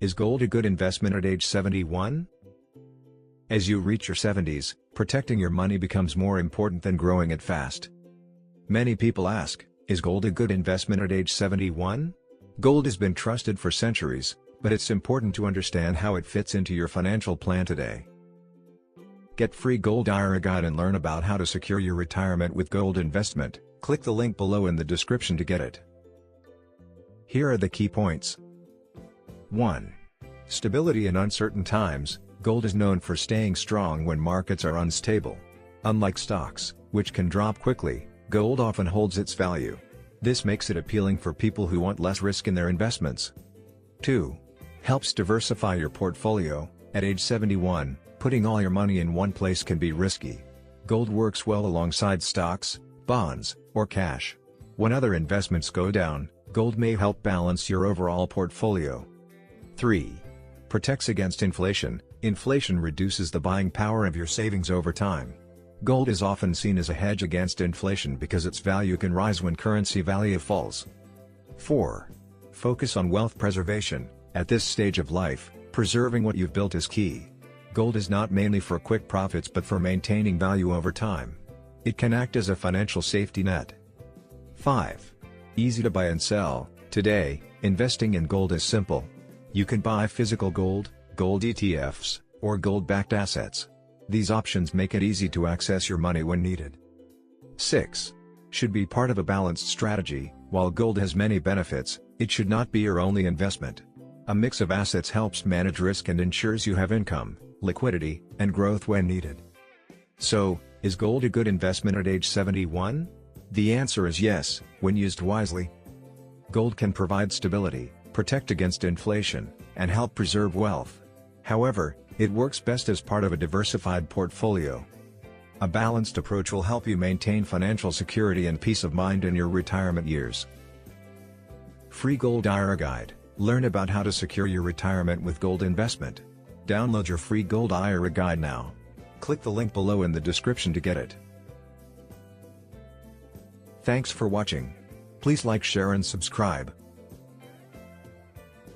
Is gold a good investment at age 71? As you reach your 70s, protecting your money becomes more important than growing it fast. Many people ask, is gold a good investment at age 71? Gold has been trusted for centuries, but it's important to understand how it fits into your financial plan today. Get free Gold IRA guide and learn about how to secure your retirement with gold investment. Click the link below in the description to get it. Here are the key points. 1. Stability in uncertain times. Gold is known for staying strong when markets are unstable. Unlike stocks, which can drop quickly, gold often holds its value. This makes it appealing for people who want less risk in their investments. 2. Helps diversify your portfolio. At age 71, putting all your money in one place can be risky. Gold works well alongside stocks, bonds, or cash. When other investments go down, gold may help balance your overall portfolio. 3. Protects against inflation. Inflation reduces the buying power of your savings over time. Gold is often seen as a hedge against inflation because its value can rise when currency value falls. 4. Focus on wealth preservation. At this stage of life, preserving what you've built is key. Gold is not mainly for quick profits but for maintaining value over time. It can act as a financial safety net. 5. Easy to buy and sell. Today, investing in gold is simple. You can buy physical gold, gold ETFs, or gold-backed assets. These options make it easy to access your money when needed. 6. Should be part of a balanced strategy. While gold has many benefits, it should not be your only investment. A mix of assets helps manage risk and ensures you have income, liquidity, and growth when needed. So, is gold a good investment at age 71? The answer is yes, when used wisely. Gold can provide stability, protect against inflation, and help preserve wealth. However, it works best as part of a diversified portfolio. A balanced approach will help you maintain financial security and peace of mind in your retirement years. Free Gold IRA Guide. Learn about how to secure your retirement with gold investment. Download your free Gold IRA Guide now. Click the link below in the description to get it. Thanks for watching. Please like, share and subscribe.